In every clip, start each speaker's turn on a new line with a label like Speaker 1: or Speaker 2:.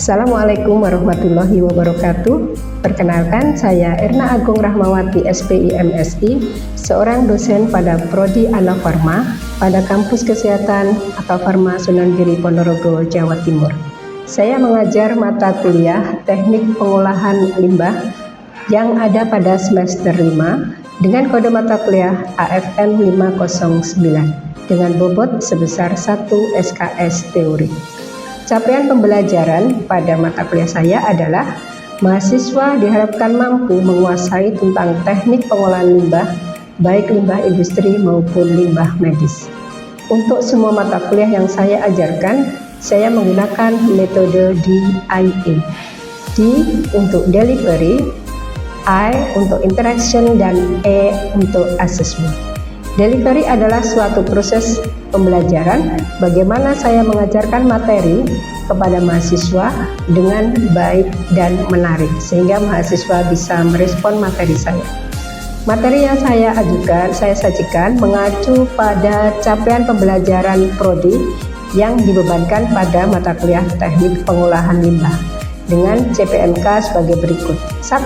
Speaker 1: Assalamualaikum warahmatullahi wabarakatuh. Perkenalkan, saya Erna Agung Rahmawati, SPI MSI, seorang dosen pada Prodi Anafarma pada Kampus Kesehatan Akafarma Sunan Giri Ponorogo, Jawa Timur. Saya mengajar mata kuliah Teknik Pengolahan Limbah yang ada pada semester 5 dengan kode mata kuliah AFN 509 dengan bobot sebesar 1 SKS teori. Capaian pembelajaran pada mata kuliah saya adalah mahasiswa diharapkan mampu menguasai tentang teknik pengolahan limbah, baik limbah industri maupun limbah medis. Untuk semua mata kuliah yang saya ajarkan, saya menggunakan metode DIA. D untuk delivery, I untuk interaction, dan E untuk assessment. Delivery adalah suatu proses pembelajaran bagaimana saya mengajarkan materi kepada mahasiswa dengan baik dan menarik sehingga mahasiswa bisa merespon materi saya. Materi yang saya sajikan mengacu pada capaian pembelajaran prodi yang dibebankan pada mata kuliah Teknik Pengolahan Limbah dengan CPMK sebagai berikut. 1.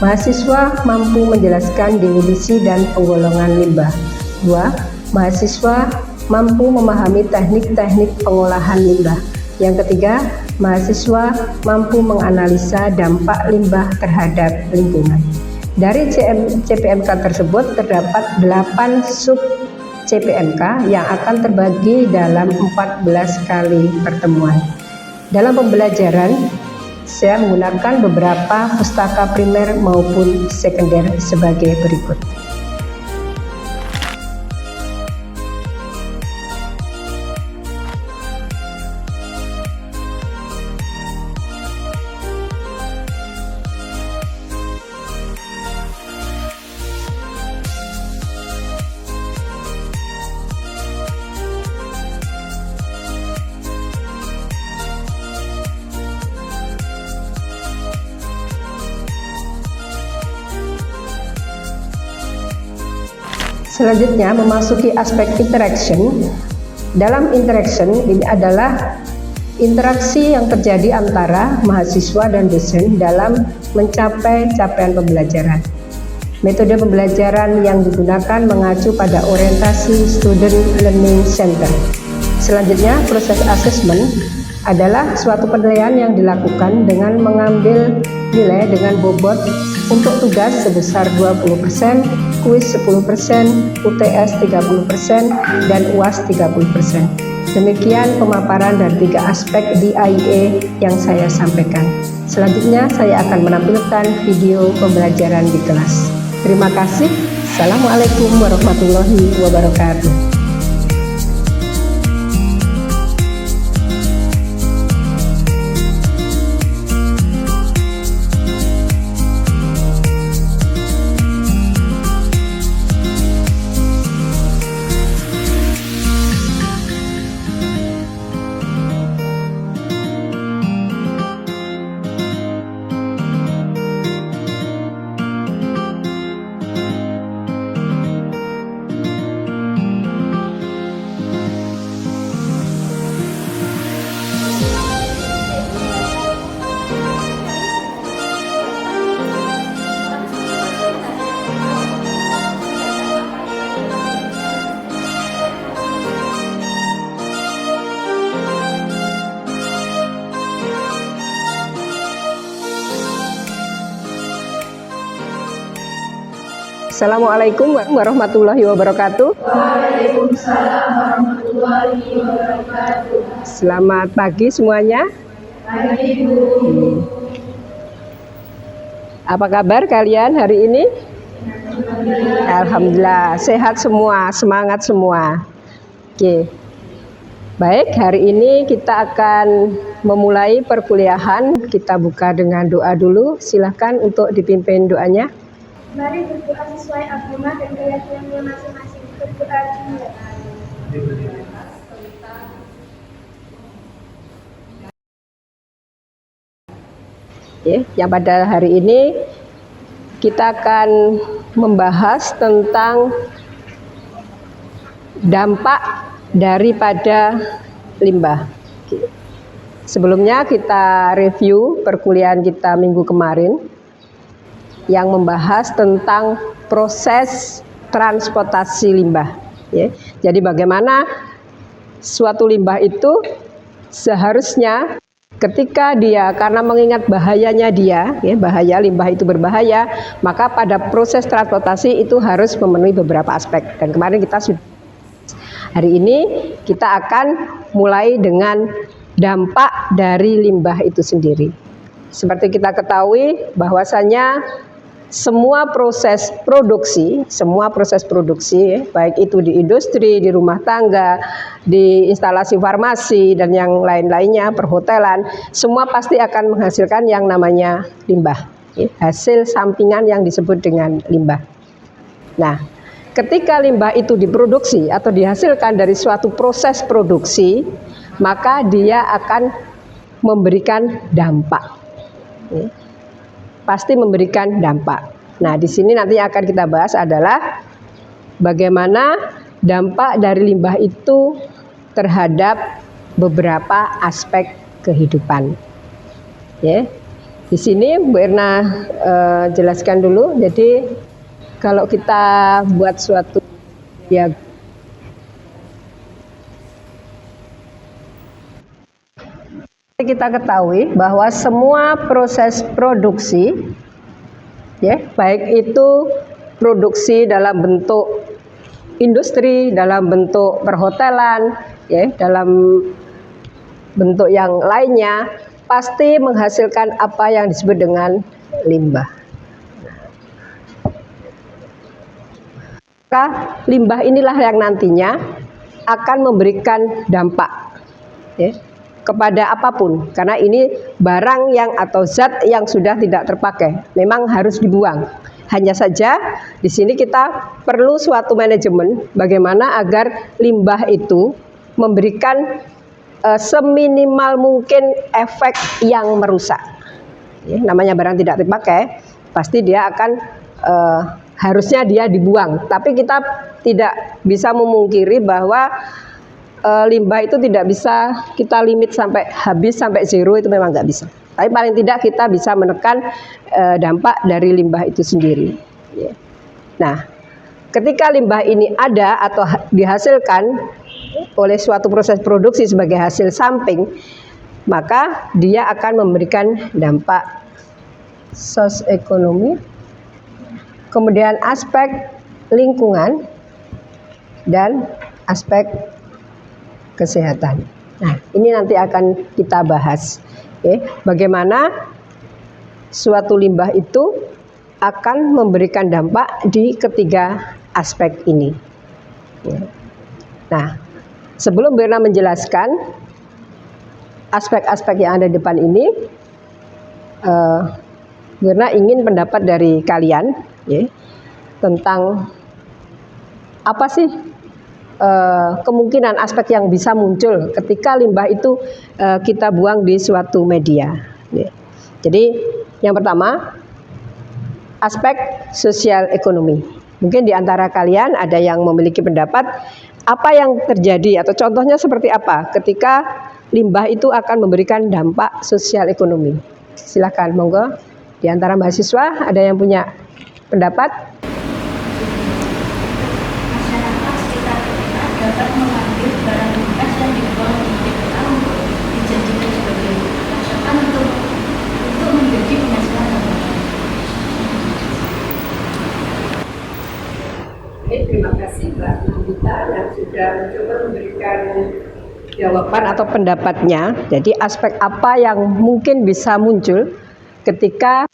Speaker 1: Mahasiswa mampu menjelaskan definisi dan penggolongan limbah. 2. Mahasiswa mampu memahami teknik-teknik pengolahan limbah. Yang ketiga, mahasiswa mampu menganalisa dampak limbah terhadap lingkungan. Dari CPMK tersebut terdapat 8 sub CPMK yang akan terbagi dalam 14 kali pertemuan. Dalam pembelajaran, saya menggunakan beberapa pustaka primer maupun sekunder sebagai berikut. Selanjutnya memasuki aspek interaction. Dalam interaction ini adalah interaksi yang terjadi antara mahasiswa dan dosen dalam mencapai capaian pembelajaran. Metode pembelajaran yang digunakan mengacu pada orientasi Student Learning Center. Selanjutnya proses assessment adalah suatu penilaian yang dilakukan dengan mengambil nilai dengan bobot untuk tugas sebesar 20%, kuis 10%, UTS 30%, dan UAS 30%. Demikian pemaparan dari 3 aspek DIA yang saya sampaikan. Selanjutnya saya akan menampilkan video pembelajaran di kelas. Terima kasih. Assalamualaikum warahmatullahi wabarakatuh. Assalamualaikum warahmatullahi wabarakatuh.
Speaker 2: Waalaikumsalam warahmatullahi wabarakatuh.
Speaker 1: Selamat pagi semuanya.
Speaker 2: Pagi, Bu.
Speaker 1: Apa kabar kalian hari ini? Alhamdulillah, sehat semua, semangat semua. Oke. Baik, hari ini kita akan memulai perkuliahan. Kita buka dengan doa dulu. Silakan untuk dipimpin doanya.
Speaker 2: Mari berdoa sesuai agama dan keyakinannya masing-masing. Berdoa dimulai.
Speaker 1: Yang pada hari ini kita akan membahas tentang dampak daripada limbah. Sebelumnya kita review perkuliahan kita minggu kemarin yang membahas tentang proses transportasi limbah. Ya. Jadi bagaimana suatu limbah itu seharusnya ketika dia, karena mengingat bahayanya dia, ya, bahaya limbah itu berbahaya, maka pada proses transportasi itu harus memenuhi beberapa aspek. Dan kemarin kita sudah, hari ini kita akan mulai dengan dampak dari limbah itu sendiri. Seperti kita ketahui bahwasanya semua proses produksi, baik itu di industri, di rumah tangga, di instalasi farmasi dan yang lain-lainnya, perhotelan, semua pasti akan menghasilkan yang namanya limbah, hasil sampingan yang disebut dengan limbah. Nah, ketika limbah itu diproduksi atau dihasilkan dari suatu proses produksi, maka dia akan memberikan dampak. Pasti memberikan dampak. Nah, di sini nanti akan kita bahas adalah bagaimana dampak dari limbah itu terhadap beberapa aspek kehidupan. Ya. Di sini Bu Erna jelaskan dulu. Jadi kalau kita buat suatu diagram, kita ketahui bahwa semua proses produksi, ya, baik itu produksi dalam bentuk industri, dalam bentuk perhotelan, ya, dalam bentuk yang lainnya, pasti menghasilkan apa yang disebut dengan limbah. Maka limbah inilah yang nantinya akan memberikan dampak, ya, kepada apapun, karena ini barang yang atau zat yang sudah tidak terpakai, memang harus dibuang. Hanya saja di sini kita perlu suatu manajemen bagaimana agar limbah itu memberikan seminimal mungkin efek yang merusak. Ya, namanya barang tidak terpakai, pasti dia akan harusnya dia dibuang. Tapi kita tidak bisa memungkiri bahwa limbah itu tidak bisa kita limit sampai habis, sampai zero, itu memang nggak bisa. Tapi paling tidak kita bisa menekan dampak dari limbah itu sendiri. Nah, ketika limbah ini ada atau dihasilkan oleh suatu proses produksi sebagai hasil samping, maka dia akan memberikan dampak sosioekonomi, kemudian aspek lingkungan, dan aspek kesehatan. Nah, ini nanti akan kita bahas, ya, bagaimana suatu limbah itu akan memberikan dampak di ketiga aspek ini. Ya. Nah, sebelum Berna menjelaskan aspek-aspek yang ada di depan ini, Berna ingin pendapat dari kalian, ya, tentang apa sih kemungkinan aspek yang bisa muncul ketika limbah itu kita buang di suatu media. Ya. Jadi yang pertama, aspek sosial ekonomi. Mungkin di antara kalian ada yang memiliki pendapat apa yang terjadi atau contohnya seperti apa ketika limbah itu akan memberikan dampak sosial ekonomi. Silakan, monggo. Di antara mahasiswa ada yang punya pendapat?
Speaker 3: Dapat mengambil barang bekas yang dibuang di TPA untuk dijadikan sebagai pasokan untuk menjadi penghasilan tambahan.
Speaker 1: Terima kasih Mbak Nandita yang sudah mencoba memberikan jawaban atau pendapatnya. Jadi aspek apa yang mungkin bisa muncul ketika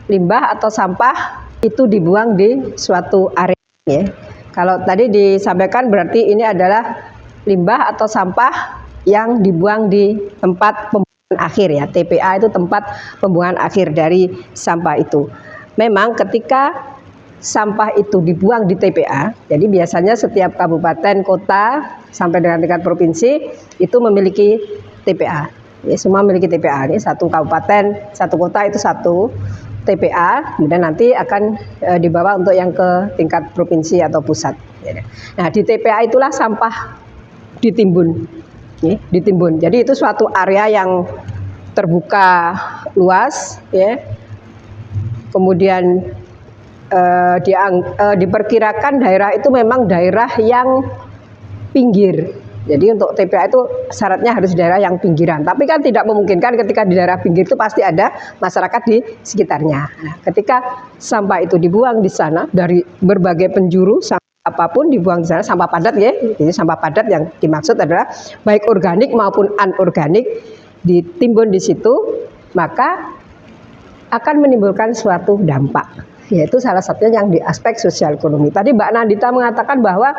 Speaker 1: limbah atau sampah itu dibuang di suatu area, ya. Kalau tadi disampaikan berarti ini adalah limbah atau sampah yang dibuang di tempat pembuangan akhir, ya. TPA itu tempat pembuangan akhir dari sampah itu. Memang ketika sampah itu dibuang di TPA, jadi biasanya setiap kabupaten, kota, sampai dengan tingkat provinsi itu memiliki TPA. Ya, semua memiliki TPA. Ini satu kabupaten, satu kota itu satu TPA, kemudian nanti akan dibawa untuk yang ke tingkat provinsi atau pusat. Nah, di TPA itulah sampah ditimbun. ditimbun. Jadi itu suatu area yang terbuka luas, ya. Kemudian diperkirakan daerah itu memang daerah yang pinggir. Jadi untuk TPA itu syaratnya harus daerah yang pinggiran. Tapi kan tidak memungkinkan ketika di daerah pinggir itu pasti ada masyarakat di sekitarnya. Nah, ketika sampah itu dibuang di sana dari berbagai penjuru, apapun dibuang di sana, sampah padat ya. Jadi sampah padat yang dimaksud adalah baik organik maupun anorganik ditimbun di situ, maka akan menimbulkan suatu dampak. Yaitu salah satunya yang di aspek sosial ekonomi. Tadi Mbak Nandita mengatakan bahwa,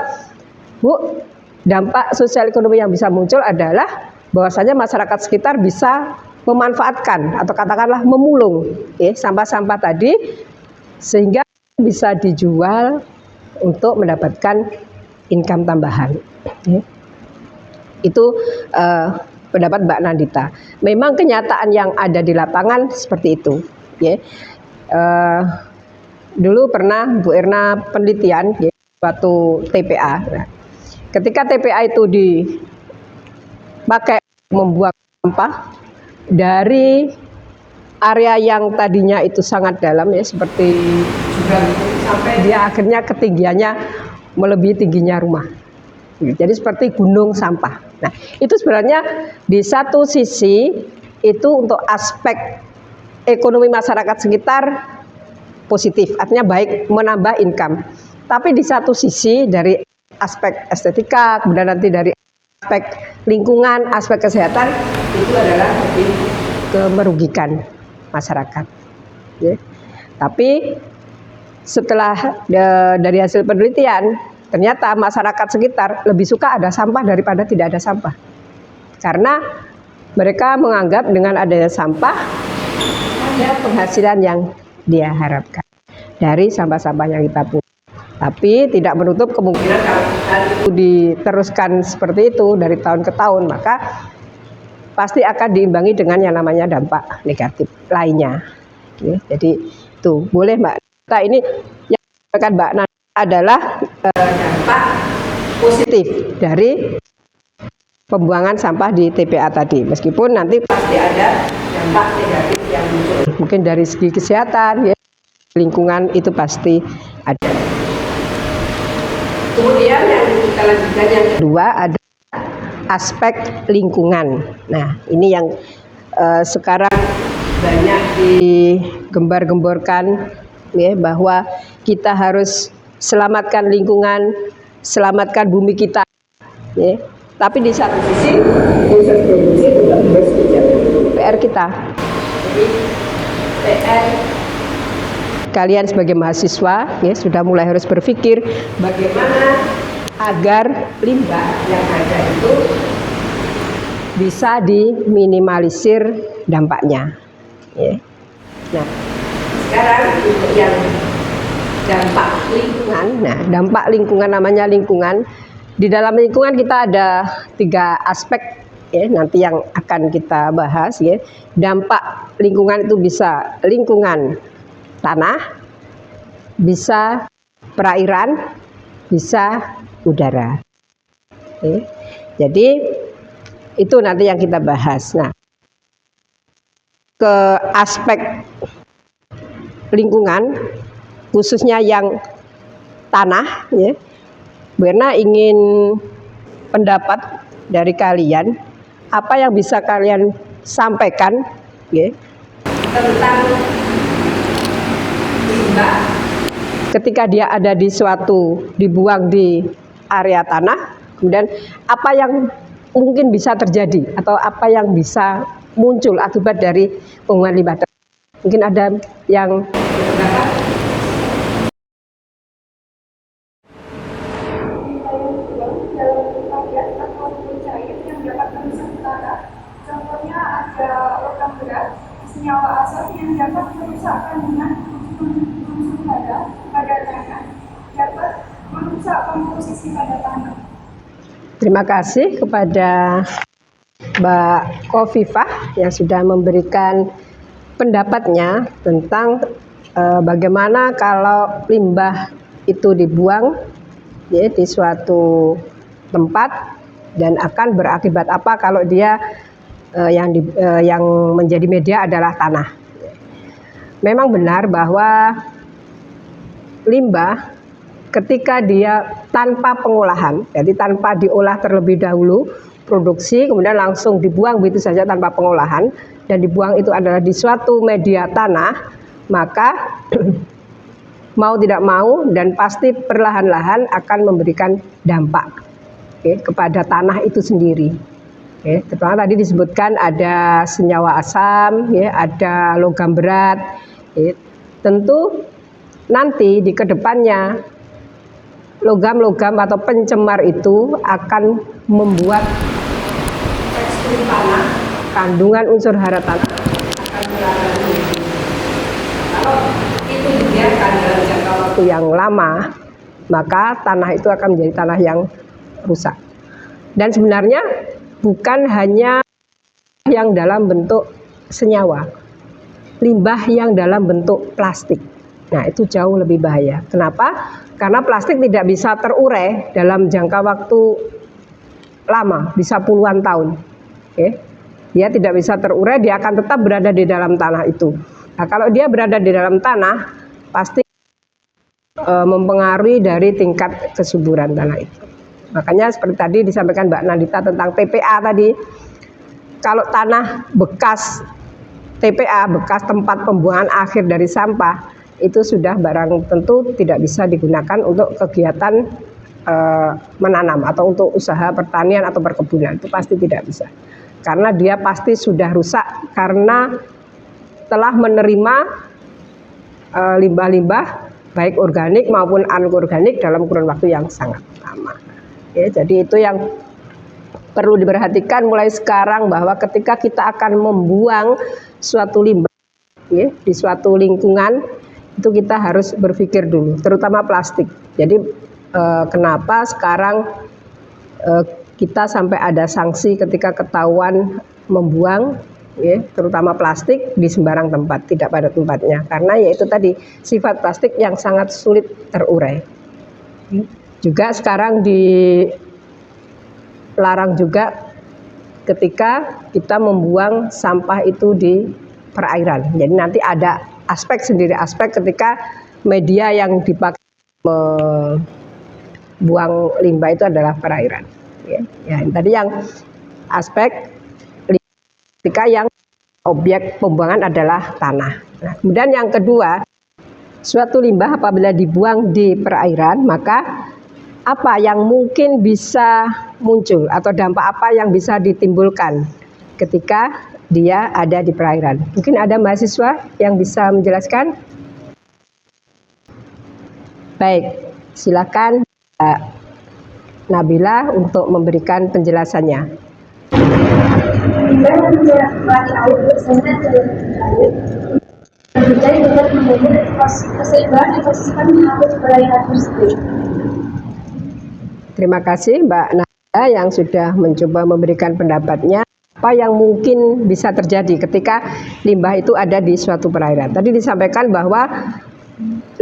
Speaker 1: Bu, dampak sosial ekonomi yang bisa muncul adalah bahwasanya masyarakat sekitar bisa memanfaatkan atau katakanlah memulung sampah-sampah tadi sehingga bisa dijual untuk mendapatkan income tambahan. Itu pendapat Mbak Nandita. Memang kenyataan yang ada di lapangan seperti itu. Dulu pernah Bu Erna penelitian suatu TPA. Nah, ketika TPA itu dipakai membuang sampah dari area yang tadinya itu sangat dalam ya seperti jurang sampai dia akhirnya ketinggiannya melebihi tingginya rumah. Jadi seperti gunung sampah. Nah, itu sebenarnya di satu sisi itu untuk aspek ekonomi masyarakat sekitar positif, artinya baik, menambah income. Tapi di satu sisi dari aspek estetika, kemudian nanti dari aspek lingkungan, aspek kesehatan itu adalah lebih merugikan masyarakat. Tapi setelah dari hasil penelitian, ternyata masyarakat sekitar lebih suka ada sampah daripada tidak ada sampah. Karena mereka menganggap dengan adanya sampah ada penghasilan yang dia harapkan dari sampah-sampah yang kita punya. Tapi tidak menutup kemungkinan kalau itu diteruskan seperti itu dari tahun ke tahun, maka pasti akan diimbangi dengan yang namanya dampak negatif lainnya. Jadi itu boleh Mbak Nata, ini yang dikatakan Mbak Nata adalah dampak positif dari pembuangan sampah di TPA tadi. Meskipun nanti pasti ada dampak negatif yang muncul. Mungkin dari segi kesehatan, ya, lingkungan itu pasti ada. Kemudian yang kita lanjutkan yang kedua ada aspek lingkungan. Nah, ini yang sekarang banyak digembar-gemborkan ya, bahwa kita harus selamatkan lingkungan, selamatkan bumi kita. Ya. Tapi di satu sisi proses produksi juga harus dijaga. PR kita. Jadi PR kalian sebagai mahasiswa ya sudah mulai harus berpikir bagaimana agar limbah yang ada itu bisa diminimalisir dampaknya. Ya. Nah, sekarang untuk yang dampak lingkungan. Nah, dampak lingkungan namanya lingkungan. Di dalam lingkungan kita ada 3 aspek ya, nanti yang akan kita bahas ya. Dampak lingkungan itu bisa lingkungan tanah, bisa perairan, bisa udara. Oke. Jadi itu nanti yang kita bahas. Nah, ke aspek lingkungan khususnya yang tanah ya. Bu Erna ingin pendapat dari kalian, apa yang bisa kalian sampaikan ya, tentang limbah ketika dia ada di suatu dibuang di area tanah, kemudian apa yang mungkin bisa terjadi atau apa yang bisa muncul akibat dari pembuangan limbah. Mungkin ada yang
Speaker 2: contohnya ada logam berat, senyawa asam yang dapat merusak kandungan unsur pada tanah, dapat merusak komposisi pada tanah.
Speaker 1: Terima kasih kepada Mbak Khofifah yang sudah memberikan pendapatnya tentang bagaimana kalau limbah itu dibuang ya, di suatu tempat dan akan berakibat apa kalau dia yang menjadi media adalah tanah. Memang benar bahwa limbah ketika dia tanpa pengolahan, jadi tanpa diolah terlebih dahulu, produksi kemudian langsung dibuang begitu saja tanpa pengolahan, dan dibuang itu adalah di suatu media tanah, maka mau tidak mau dan pasti perlahan-lahan akan memberikan dampak kepada tanah itu sendiri. Terutama tadi disebutkan ada senyawa asam, ada logam berat. Tentu nanti di kedepannya logam-logam atau pencemar itu akan membuat tekstur tanah, kandungan unsur hara tanah akan berlalu. Kalau itu dibiarkan dalam jangka waktu yang lama, maka tanah itu akan menjadi tanah yang rusak. Dan sebenarnya bukan hanya yang dalam bentuk senyawa, limbah yang dalam bentuk plastik. Nah, itu jauh lebih bahaya. Kenapa? Karena plastik tidak bisa terurai dalam jangka waktu lama, bisa puluhan tahun. Dia tidak bisa terurai, dia akan tetap berada di dalam tanah itu. Nah, kalau dia berada di dalam tanah, pasti mempengaruhi dari tingkat kesuburan tanah itu. Makanya seperti tadi disampaikan Mbak Nandita tentang TPA tadi, kalau tanah bekas TPA, bekas tempat pembuangan akhir dari sampah, itu sudah barang tentu tidak bisa digunakan untuk kegiatan menanam atau untuk usaha pertanian atau perkebunan, itu pasti tidak bisa. Karena dia pasti sudah rusak karena telah menerima limbah-limbah baik organik maupun anorganik dalam kurun waktu yang sangat lama. Jadi itu yang perlu diperhatikan mulai sekarang, bahwa ketika kita akan membuang suatu limbah di suatu lingkungan, itu kita harus berpikir dulu, terutama plastik. Jadi kenapa sekarang kita sampai ada sanksi ketika ketahuan membuang terutama plastik di sembarang tempat, tidak pada tempatnya, karena yaitu tadi sifat plastik yang sangat sulit terurai. Juga sekarang dilarang juga ketika kita membuang sampah itu di perairan. Jadi nanti ada aspek sendiri, aspek ketika media yang dipakai membuang limbah itu adalah perairan. Tadi yang aspek ketika yang objek pembuangan adalah tanah. Nah, kemudian yang kedua, suatu limbah apabila dibuang di perairan, maka apa yang mungkin bisa muncul atau dampak apa yang bisa ditimbulkan ketika dia ada di perairan? Mungkin ada mahasiswa yang bisa menjelaskan? Baik, silakan Mbak Nabila untuk memberikan penjelasannya. Terima kasih Mbak Nabila yang sudah mencoba memberikan pendapatnya. Apa yang mungkin bisa terjadi ketika limbah itu ada di suatu perairan? Tadi disampaikan bahwa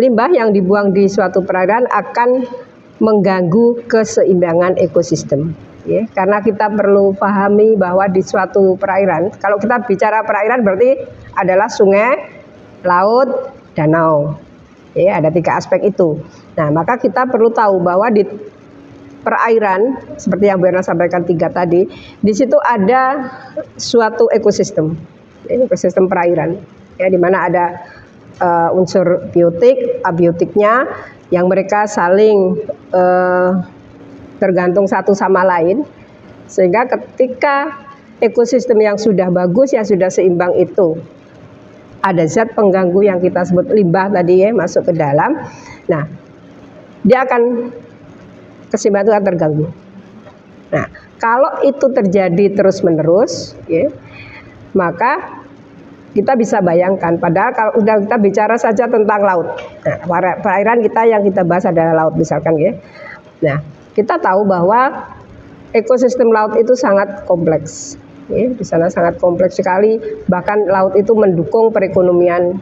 Speaker 1: limbah yang dibuang di suatu perairan akan mengganggu keseimbangan ekosistem. Karena kita perlu pahami bahwa di suatu perairan, kalau kita bicara perairan berarti adalah sungai, laut, danau. Ada 3 aspek itu. Nah, maka kita perlu tahu bahwa di perairan, seperti yang Bu Erna sampaikan 3 tadi, di situ ada suatu ekosistem, ekosistem perairan, di mana ada unsur biotik, abiotiknya, yang mereka saling tergantung satu sama lain, sehingga ketika ekosistem yang sudah bagus, yang sudah seimbang itu, ada zat pengganggu yang kita sebut limbah tadi masuk ke dalam. Nah, dia akan keseimbangan itu akan terganggu. Nah, kalau itu terjadi terus-menerus, maka kita bisa bayangkan, padahal kalau udah kita bicara saja tentang laut, nah, perairan kita yang kita bahas adalah laut misalkan, Nah, kita tahu bahwa ekosistem laut itu sangat kompleks. Di sana sangat kompleks sekali, bahkan laut itu mendukung perekonomian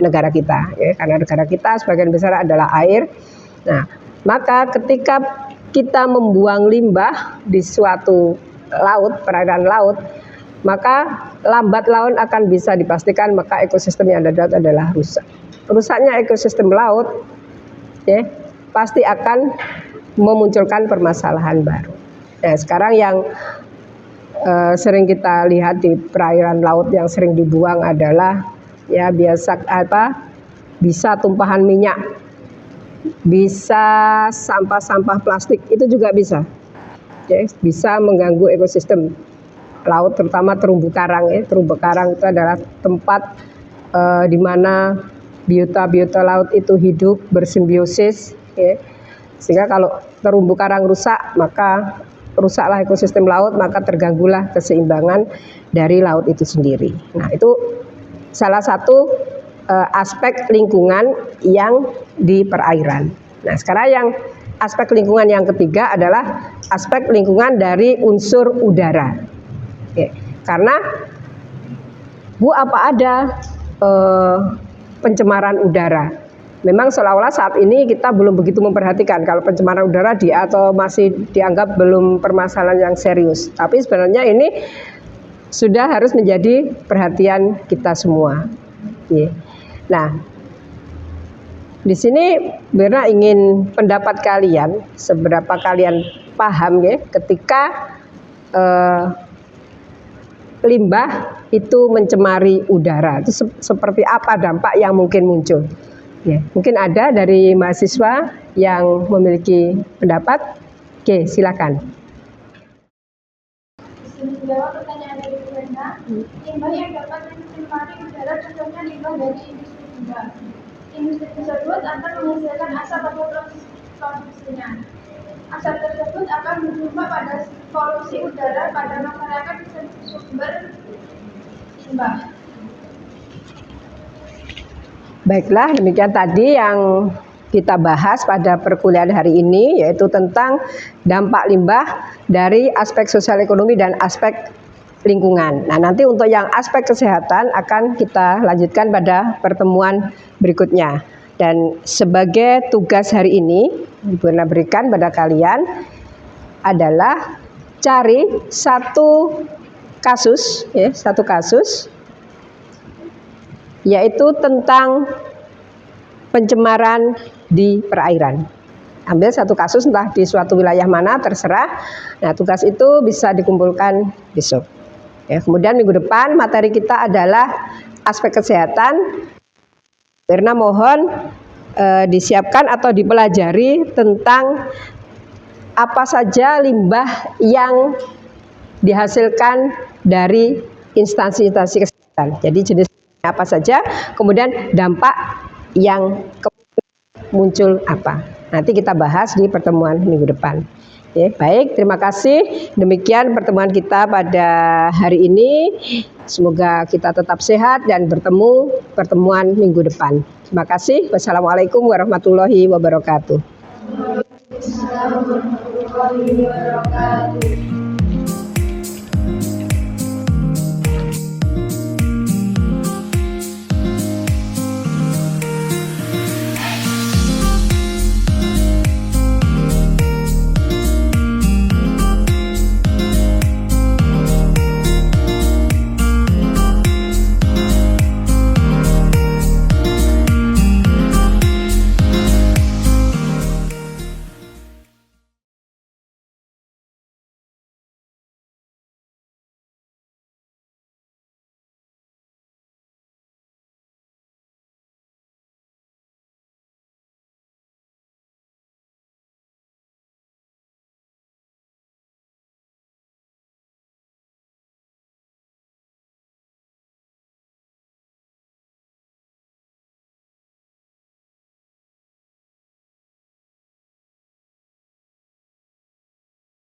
Speaker 1: negara kita, karena negara kita sebagian besar adalah air. Nah, maka ketika kita membuang limbah di suatu laut, perairan laut, maka lambat laun akan bisa dipastikan maka ekosistem yang ada di laut adalah rusak. Rusaknya ekosistem laut ya, pasti akan memunculkan permasalahan baru. Nah, sekarang yang sering kita lihat di perairan laut yang sering dibuang adalah ya bisa tumpahan minyak, bisa sampah-sampah plastik, itu juga bisa. Ya, bisa mengganggu ekosistem laut, terutama terumbu karang ya. Terumbu karang itu adalah tempat di mana biota-biota laut itu hidup bersimbiosis ya. Sehingga kalau terumbu karang rusak, maka rusaklah ekosistem laut, maka terganggulah keseimbangan dari laut itu sendiri. Nah, itu salah satu aspek lingkungan yang di perairan. Nah, sekarang yang aspek lingkungan yang ketiga adalah aspek lingkungan dari unsur udara. Oke. Karena apa ada pencemaran udara. Memang seolah-olah saat ini kita belum begitu memperhatikan kalau pencemaran udara atau masih dianggap belum permasalahan yang serius. Tapi sebenarnya ini sudah harus menjadi perhatian kita semua. Nah, di sini Berna ingin pendapat kalian, seberapa kalian paham ya ketika limbah itu mencemari udara. Itu seperti apa dampak yang mungkin muncul? Ya, mungkin ada dari mahasiswa yang memiliki pendapat. Oke, silakan.
Speaker 2: Menjawab pertanyaan dari Bu Rena, limbah yang dapat mencemari udara contohnya limbah dari industri limbah. Industri tersebut akan menghasilkan asap atau produksinya. Asap tersebut akan berdampak pada polusi udara pada masyarakat sumber limbah.
Speaker 1: Baiklah, demikian tadi yang kita bahas pada perkuliahan hari ini, yaitu tentang dampak limbah dari aspek sosial ekonomi dan aspek lingkungan. Nah, nanti untuk yang aspek kesehatan akan kita lanjutkan pada pertemuan berikutnya. Dan sebagai tugas hari ini, Ibu Erna berikan pada kalian adalah cari satu kasus, yaitu tentang pencemaran di perairan. Ambil satu kasus entah di suatu wilayah mana, terserah. Nah, tugas itu bisa dikumpulkan besok. Ya, kemudian minggu depan materi kita adalah aspek kesehatan. Karena mohon disiapkan atau dipelajari tentang apa saja limbah yang dihasilkan dari instansi-instansi kesehatan. Jadi jenis apa saja, kemudian dampak yang muncul apa. Nanti kita bahas di pertemuan minggu depan. Ya, baik, terima kasih. Demikian pertemuan kita pada hari ini. Semoga kita tetap sehat dan bertemu pertemuan minggu depan. Terima kasih. Wassalamualaikum warahmatullahi wabarakatuh.
Speaker 2: Waalaikumsalam warahmatullahi wabarakatuh.